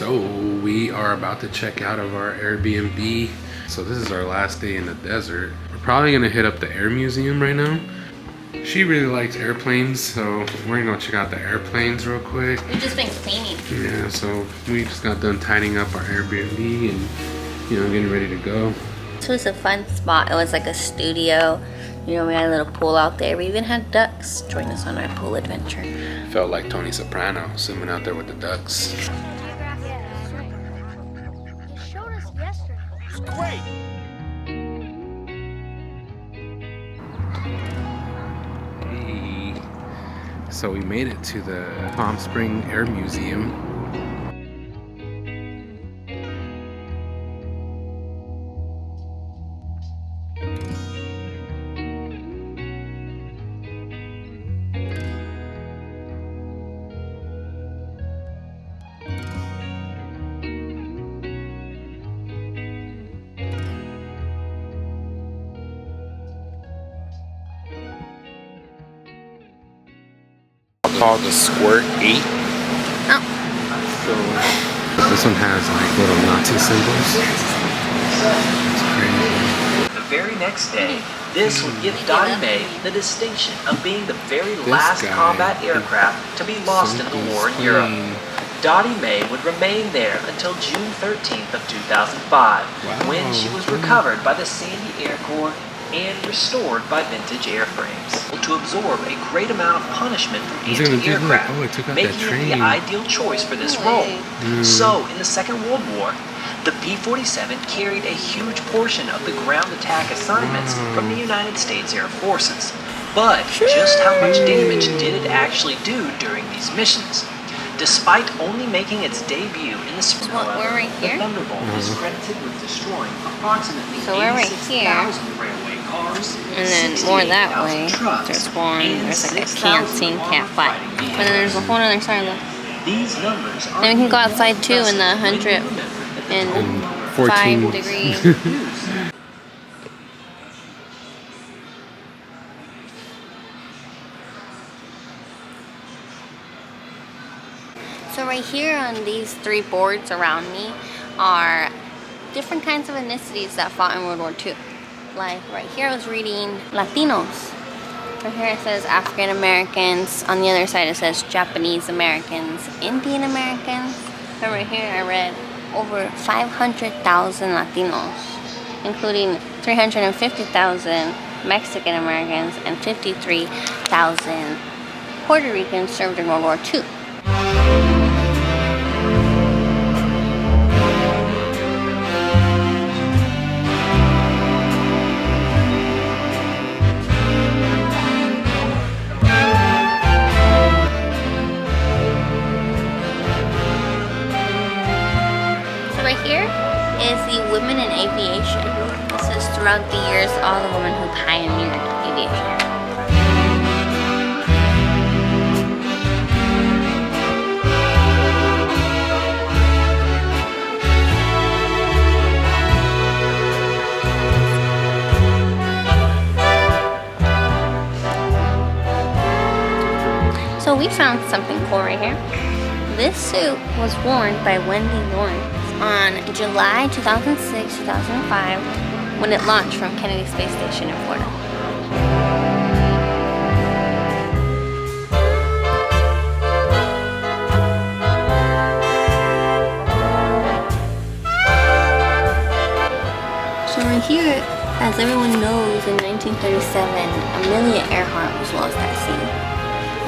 So we are about to check out of our Airbnb. So this is our last day in the desert. We're probably gonna hit up the Air Museum right now. She really likes airplanes, so we're gonna go check out the airplanes real quick. We've just been cleaning. Yeah, so we just got done tidying up our Airbnb and, you know, getting ready to go. This was a fun spot. It was like a studio. You know, we had a little pool out there. We even had ducks join us on our pool adventure. Felt like Tony Soprano swimming out there with the ducks. You showed us yesterday. It's great. Hey. So we made it to the Palm Spring Air Museum. Called the Squirt 8. Oh. So this one has like little Nazi symbols. It's crazy. The very next day, this would give Dottie Mae the distinction of being the very last combat aircraft to be lost in the war in Europe. Dottie Mae would remain there until June 13th of 2005, when she was recovered by the Sandy Air Corps and restored by vintage airframes to absorb a great amount of punishment from anti-aircraft, making it the ideal choice for this role. So, in the Second World War, the P-47 carried a huge portion of the ground attack assignments from the United States Air Forces. But just how much damage did it actually do during these missions? Despite only making its debut in the spring, the Thunderbolt is credited with destroying approximately 86,000 railway cars, and then more that way. There's one. There's like a canteen, can't fly. But then there's a whole other side of the. These numbers are Then we can go outside too in the 105 degrees. So right here on these three boards around me are different kinds of ethnicities that fought in World War II. Like right here I was reading Latinos. Right here it says African Americans. On the other side it says Japanese Americans, Indian Americans. And right here I read over 500,000 Latinos, including 350,000 Mexican Americans and 53,000 Puerto Ricans served in World War II. Here is the Women in Aviation. This is throughout the years all the women who pioneered aviation. So we found something cool right here. This suit was worn by Wendy Lawrence on July 2006-2005 when it launched from Kennedy Space Station in Florida. So right here, as everyone knows, in 1937, Amelia Earhart was lost at sea.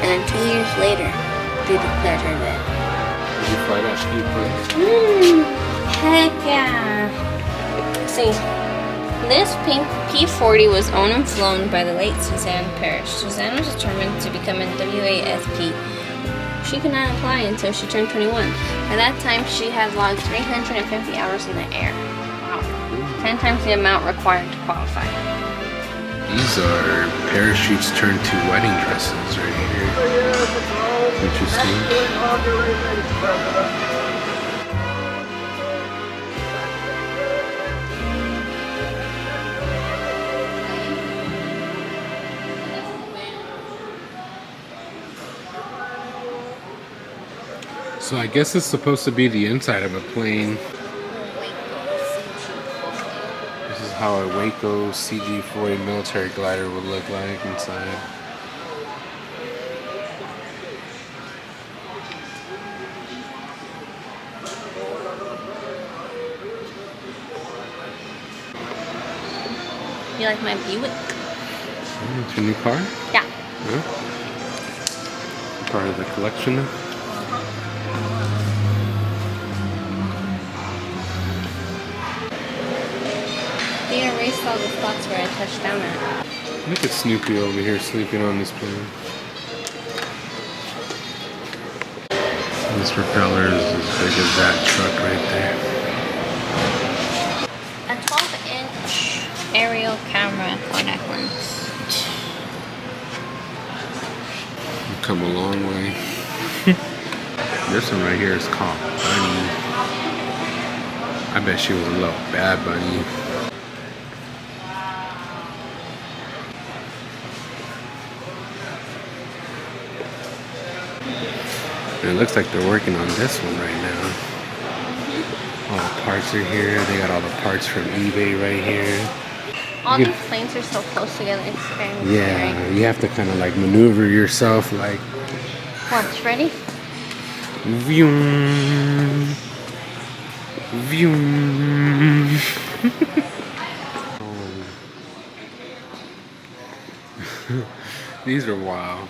And then 2 years later, they declared her dead. Did you fly that ski plane? Heck yeah! See, this P-40 was owned and flown by the late Suzanne Parrish. Suzanne was determined to become a WASP. She could not apply until she turned 21. By that time, she had logged 350 hours in the air. Wow. 10 times the amount required to qualify. These are parachutes turned to wedding dresses right here. Interesting. So I guess it's supposed to be the inside of a plane. This is how a Waco CG-40 military glider would look like inside. You like my Buick? It's your new car? Yeah. Huh? Part of the collection. They erased all the spots where I touched down at. Look at Snoopy over here sleeping on this plane. This propeller is as big as that truck right there. A 12-inch aerial camera Kodak lens. You've come a long way. This one right here is called Bunny. I bet she was a little bad bunny. And it looks like they're working on this one right now. All the parts are here. They got all the parts from eBay right here. All these planes are so close together. It's very scary. Yeah, you have to kind of like maneuver yourself like. Watch, ready? Vroom. Vroom. These are wild.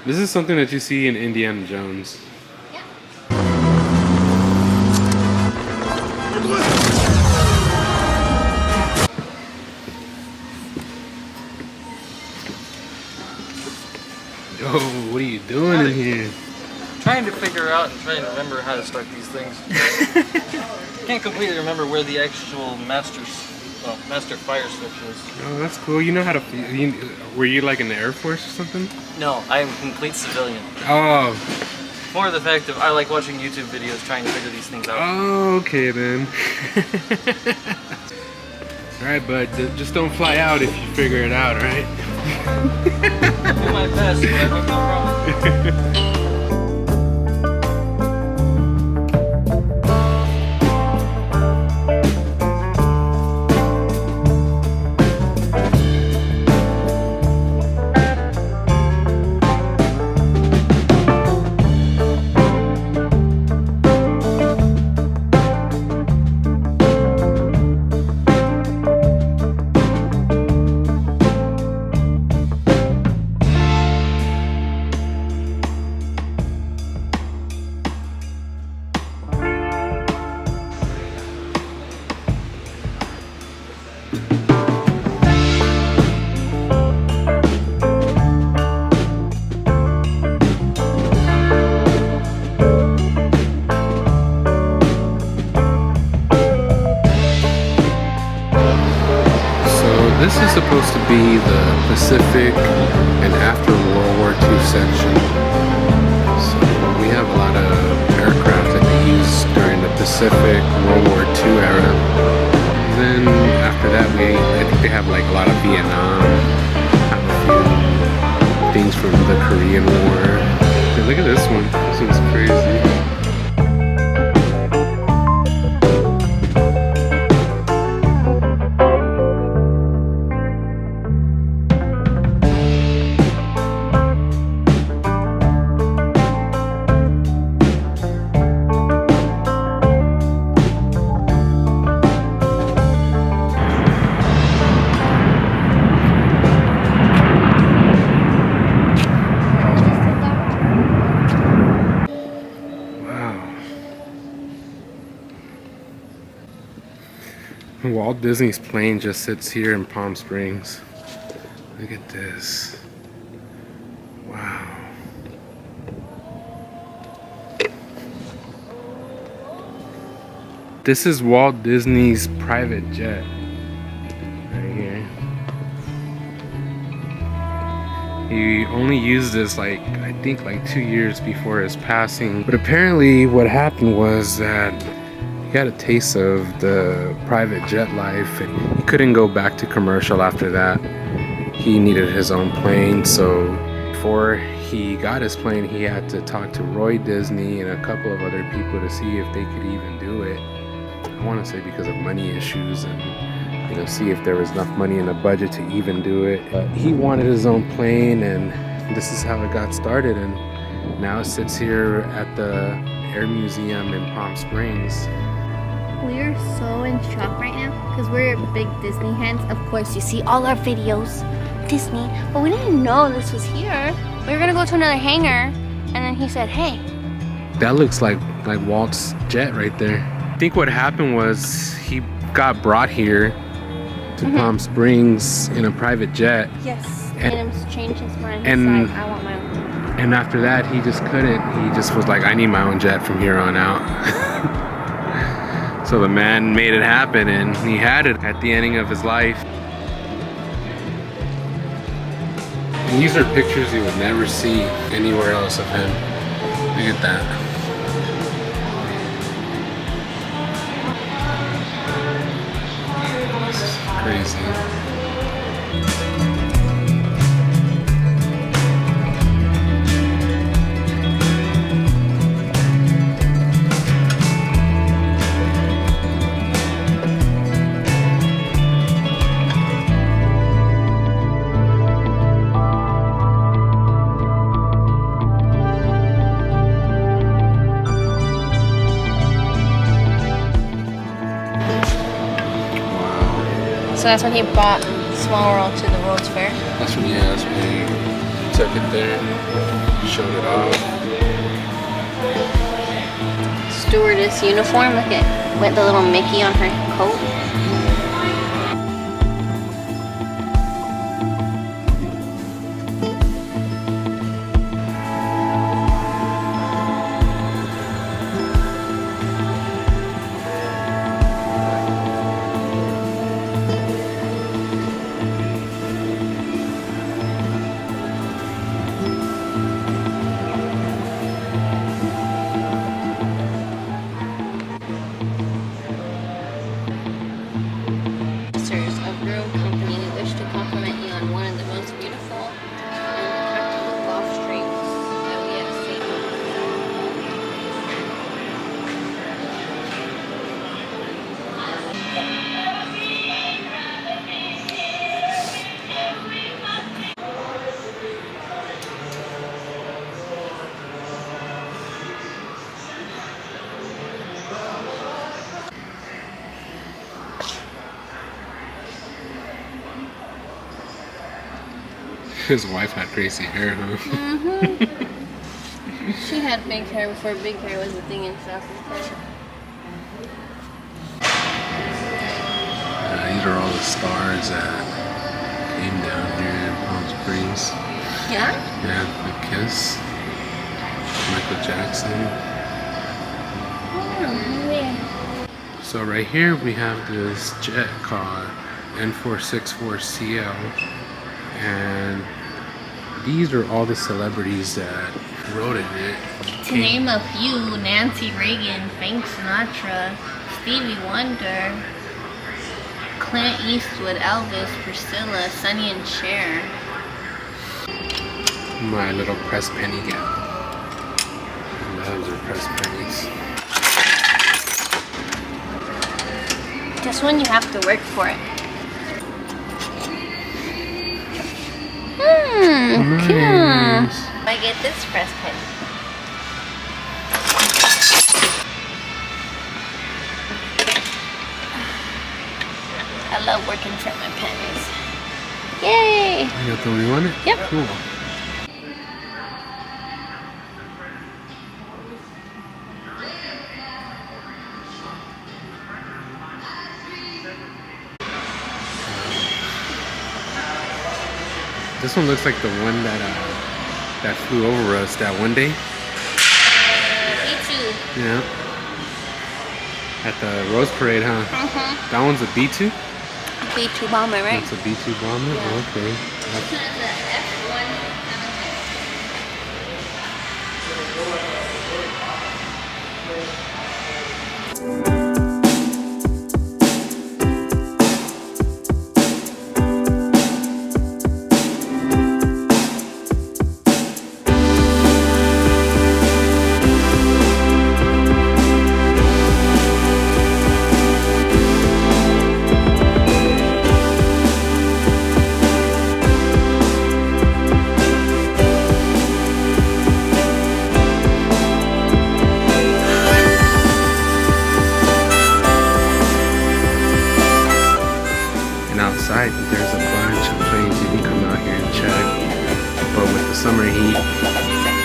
This is something that you see in Indiana Jones. Yeah. Yo, what are you doing in here? Trying to figure out and trying to remember how to start these things. Can't completely remember where the actual master fire switch is. Oh, that's cool. You know how to. Were you like in the Air Force or something? No, I am a complete civilian. Oh. More the fact of I like watching YouTube videos trying to figure these things out. Oh, okay then. Alright, bud. Just don't fly out if you figure it out, right? I'll do my best, but I make no promise. This is supposed to be the Pacific and after World War II section. So we have a lot of aircraft that they used during the Pacific World War II era. And then after that, I think they have like a lot of Vietnam, have a few things from the Korean War. Hey, look at this one. This one's crazy. Walt Disney's plane just sits here in Palm Springs. Look at this. Wow. This is Walt Disney's private jet. Right here. He only used this I think 2 years before his passing. But apparently what happened was that he got a taste of the private jet life and he couldn't go back to commercial after that. He needed his own plane, so before he got his plane, he had to talk to Roy Disney and a couple of other people to see if they could even do it. I want to say because of money issues and, you know, see if there was enough money in the budget to even do it. But he wanted his own plane, and this is how it got started. And now it sits here at the Air Museum in Palm Springs. We're so in shock right now because we're big Disney fans. Of course, you see all our videos, Disney, but we didn't know this was here. We were gonna go to another hangar, and then he said, "Hey." That looks like Walt's jet right there. I think what happened was he got brought here to Palm Springs in a private jet. Yes. And him change his mind. And- He's like, I want my own. And after that, he just couldn't. He just was like, I need my own jet from here on out. So the man made it happen, and he had it at the ending of his life. And these are pictures you would never see anywhere else of him. Look at that. This is crazy. So that's when he brought Small World to the World's Fair. That's when he took it there, showed it off. Stewardess uniform, look at with the little Mickey on her coat. Of your own company, we wish to compliment you on one of the most beautiful and practical golf streams that we have seen. His wife had crazy hair, huh? She had big hair before big hair was a thing in South Africa. These are all the stars that came down here in Palm Springs. Yeah? Yeah, the Kiss, Michael Jackson. Oh, yeah. So right here we have this jet called N464CL, and these are all the celebrities that rode in it. To name a few, Nancy Reagan, Frank Sinatra, Stevie Wonder, Clint Eastwood, Elvis, Priscilla, Sonny and Cher. My little press penny gal. Those are press pennies. This one you have to work for it. Nice. I get this press penny. I love working for my pennies. Yay! You got the one you wanted? Yep. Cool. This one looks like the one that flew over us that one day. Me too. Yeah. At the Rose Parade, huh? That one's a B-2? B-2 bomber, right? That's a B-2 bomber? Yeah. Okay.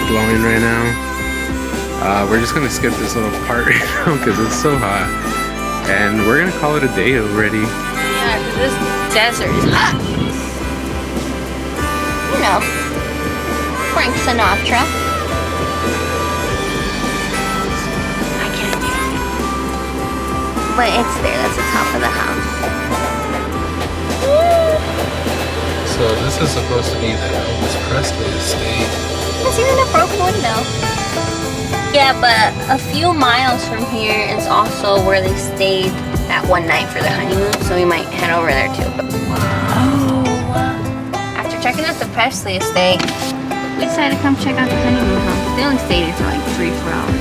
glowing right now. We're just gonna skip this little part right now because it's so hot. And we're gonna call it a day already. Yeah, because this desert is hot. You know, Frank Sinatra. I can't do it. But it's there, that's the top of the house. So this is supposed to be the Elvis Presley estate. There's even a broken window. Yeah, but a few miles from here is also where they stayed that one night for the honeymoon, so we might head over there too. Oh! After checking out the Presley estate, we decided to come check out the honeymoon house. They only stayed here for like 3-4 hours.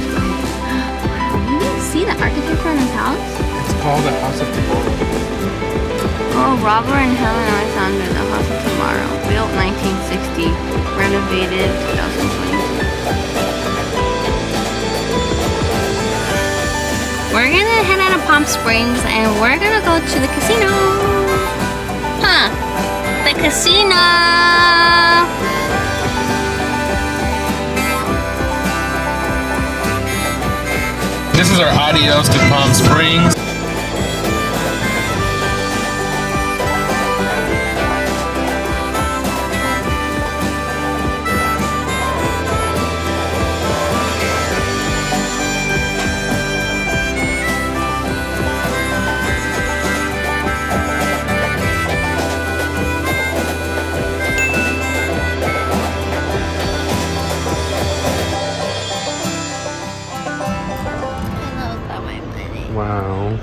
You didn't see the architecture on this house? It's called the House of Tomorrow. Oh, Robert and Helen Alexander, the House of Tomorrow. Built 1960, renovated 2022. We're gonna head out of Palm Springs and we're gonna go to the casino. Huh, the casino. This is our adios to Palm Springs. Wow.